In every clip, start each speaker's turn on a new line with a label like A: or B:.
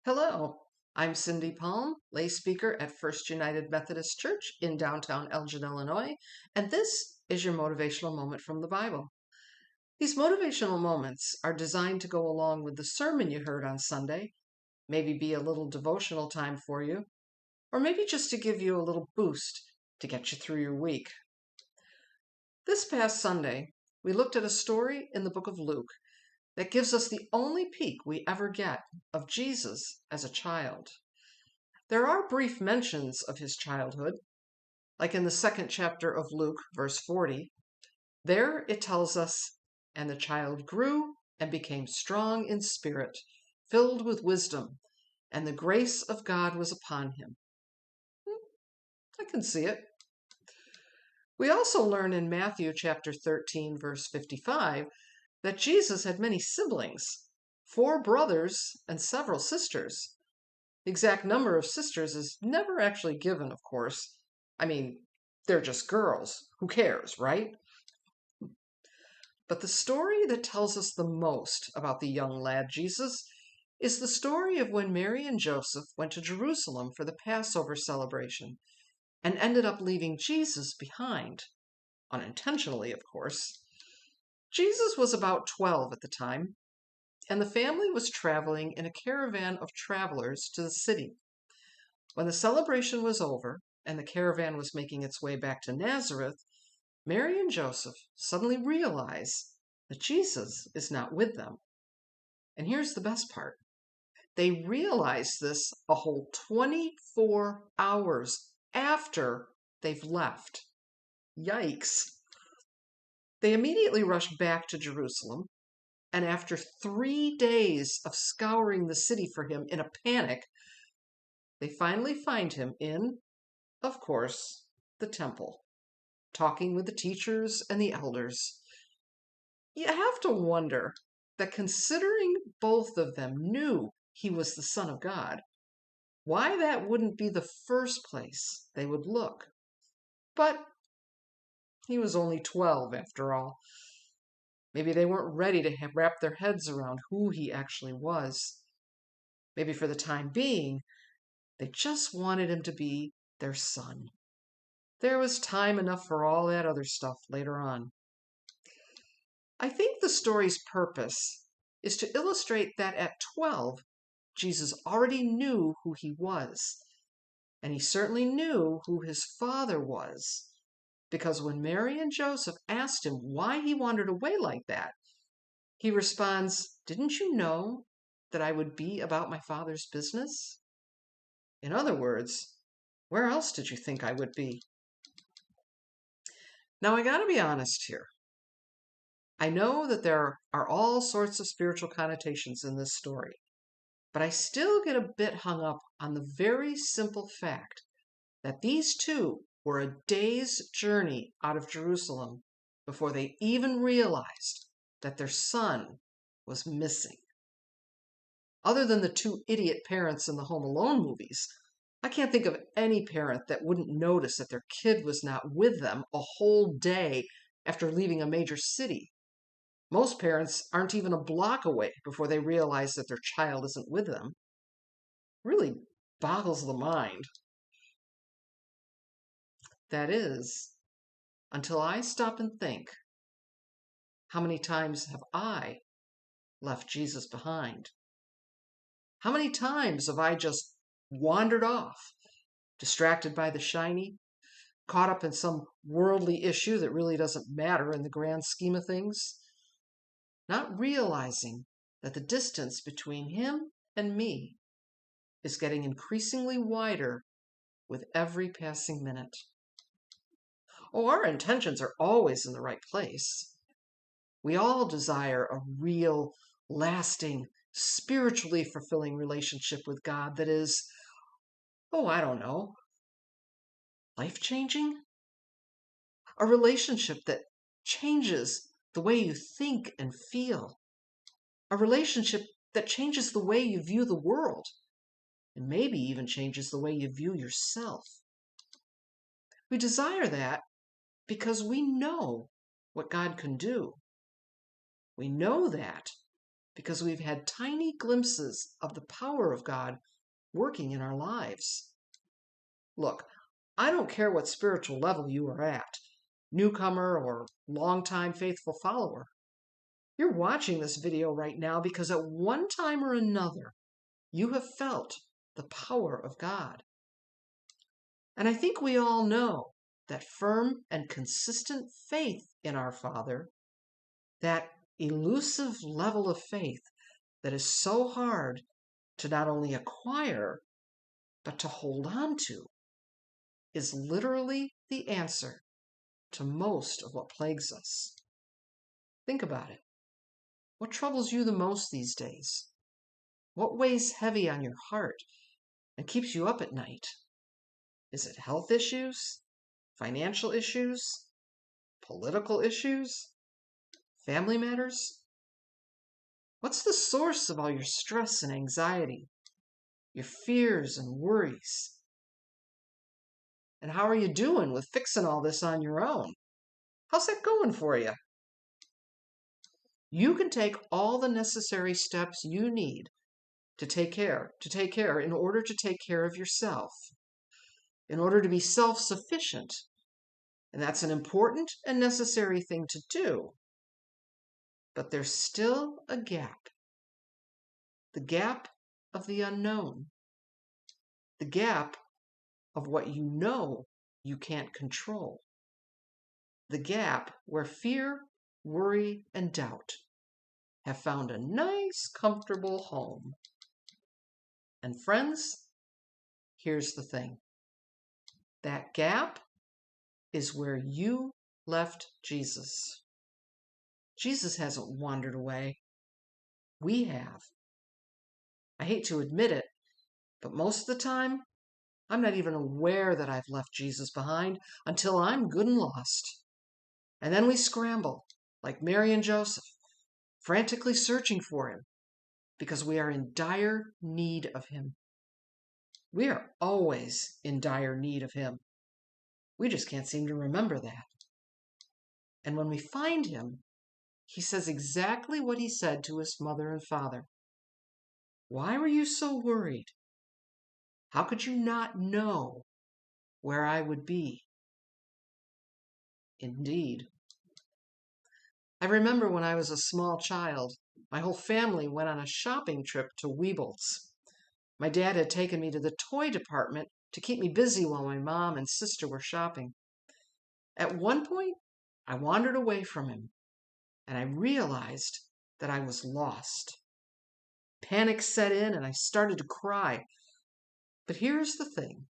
A: Hello, I'm Cindy Palm, lay speaker at First United Methodist Church in downtown Elgin, Illinois, and this is your motivational moment from the Bible. These motivational moments are designed to go along with the sermon you heard on Sunday, maybe be a little devotional time for you, or maybe just to give you a little boost to get you through your week. This past Sunday, we looked at a story in the book of Luke that gives us the only peek we ever get of Jesus as a child. There are brief mentions of his childhood, like in the second chapter of Luke, verse 40. There it tells us, "And the child grew and became strong in spirit, filled with wisdom, and the grace of God was upon him." I can see it. We also learn in Matthew chapter 13, verse 55, that Jesus had many siblings, 4 brothers and several sisters. The exact number of sisters is never actually given, of course. I mean, they're just girls. Who cares, right? But the story that tells us the most about the young lad Jesus is the story of when Mary and Joseph went to Jerusalem for the Passover celebration and ended up leaving Jesus behind. Unintentionally, of course. Jesus was about 12 at the time, and the family was traveling in a caravan of travelers to the city. When the celebration was over and the caravan was making its way back to Nazareth, Mary and Joseph suddenly realize that Jesus is not with them. And here's the best part. They realize this a whole 24 hours after they've left. Yikes. They immediately rush back to Jerusalem, and after 3 days of scouring the city for him in a panic, they finally find him in, of course, the temple, talking with the teachers and the elders. You have to wonder that considering both of them knew he was the Son of God, why that wouldn't be the first place they would look. But he was only 12 after all. Maybe they weren't ready to wrap their heads around who he actually was. Maybe for the time being, they just wanted him to be their son. There was time enough for all that other stuff later on. I think the story's purpose is to illustrate that at 12, Jesus already knew who he was, and he certainly knew who his father was, because when Mary and Joseph asked him why he wandered away like that, he responds, "Didn't you know that I would be about my father's business?" In other words, where else did you think I would be? Now, I gotta be honest here. I know that there are all sorts of spiritual connotations in this story, but I still get a bit hung up on the very simple fact that these two were a day's journey out of Jerusalem before they even realized that their son was missing. Other than the 2 idiot parents in the Home Alone movies, I can't think of any parent that wouldn't notice that their kid was not with them a whole day after leaving a major city. Most parents aren't even a block away before they realize that their child isn't with them. Really boggles the mind. That is, until I stop and think, how many times have I left Jesus behind? How many times have I just wandered off, distracted by the shiny, caught up in some worldly issue that really doesn't matter in the grand scheme of things, not realizing that the distance between him and me is getting increasingly wider with every passing minute. Oh, our intentions are always in the right place. We all desire a real, lasting, spiritually fulfilling relationship with God that is, I don't know, life-changing? A relationship that changes the way you think and feel. A relationship that changes the way you view the world, and maybe even changes the way you view yourself. We desire that because we know what God can do. We know that because we've had tiny glimpses of the power of God working in our lives. Look, I don't care what spiritual level you are at, newcomer or longtime faithful follower. You're watching this video right now because at one time or another, you have felt the power of God. And I think we all know that firm and consistent faith in our Father, that elusive level of faith that is so hard to not only acquire, but to hold on to, is literally the answer to most of what plagues us. Think about it. What troubles you the most these days? What weighs heavy on your heart and keeps you up at night? Is it health issues, financial issues, political issues, family matters? What's the source of all your stress and anxiety, your fears and worries? And how are you doing with fixing all this on your own? How's that going for you? You can take all the necessary steps you need to take care in order to take care of yourself, in order to be self-sufficient. And that's an important and necessary thing to do. But there's still a gap. The gap of the unknown. The gap of what you know you can't control. The gap where fear, worry, and doubt have found a nice, comfortable home. And friends, here's the thing. That gap is where you left Jesus. Jesus hasn't wandered away. We have. I hate to admit it, but most of the time, I'm not even aware that I've left Jesus behind until I'm good and lost. And then we scramble, like Mary and Joseph, frantically searching for him because we are in dire need of him. We are always in dire need of him. We just can't seem to remember that. And when we find him, he says exactly what he said to his mother and father. Why were you so worried? How could you not know where I would be? Indeed. I remember when I was a small child, my whole family went on a shopping trip to Weebles. My dad had taken me to the toy department to keep me busy while my mom and sister were shopping. At one point, I wandered away from him, and I realized that I was lost. Panic set in, and I started to cry. But here's the thing.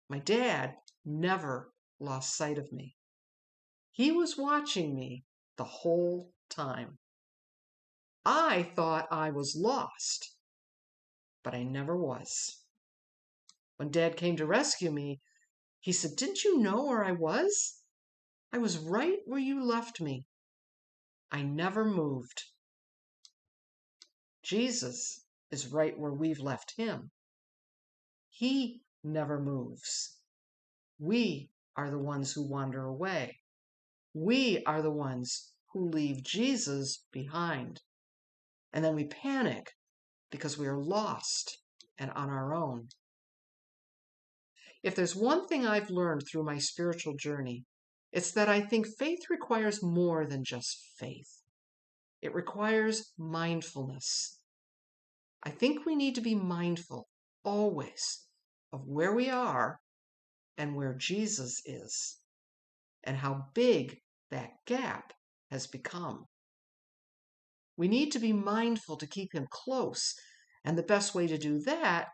A: My dad never lost sight of me. He was watching me the whole time. I thought I was lost, but I never was. When Dad came to rescue me, he said, "Didn't you know where I was? I was right where you left me. I never moved." Jesus is right where we've left him. He never moves. We are the ones who wander away. We are the ones who leave Jesus behind. And then we panic because we are lost and on our own. If there's one thing I've learned through my spiritual journey, it's that I think faith requires more than just faith. It requires mindfulness. I think we need to be mindful always of where we are and where Jesus is, and how big that gap has become. We need to be mindful to keep him close, and the best way to do that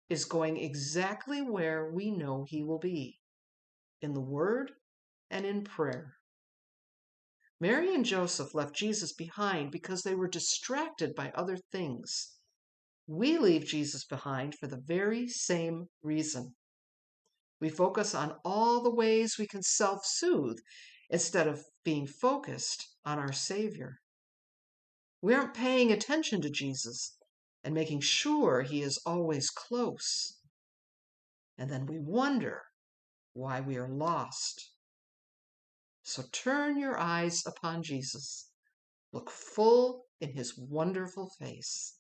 A: is going exactly where we know he will be, in the Word and in prayer. Mary and Joseph left Jesus behind because they were distracted by other things. We leave Jesus behind for the very same reason. We focus on all the ways we can self-soothe instead of being focused on our Savior. We aren't paying attention to Jesus and making sure he is always close. And then we wonder why we are lost. So turn your eyes upon Jesus. Look full in his wonderful face,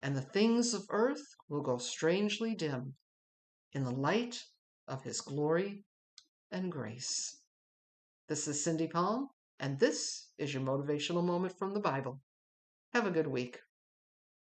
A: and the things of earth will grow strangely dim in the light of his glory and grace. This is Cindy Palm, and this is your motivational moment from the Bible. Have a good week.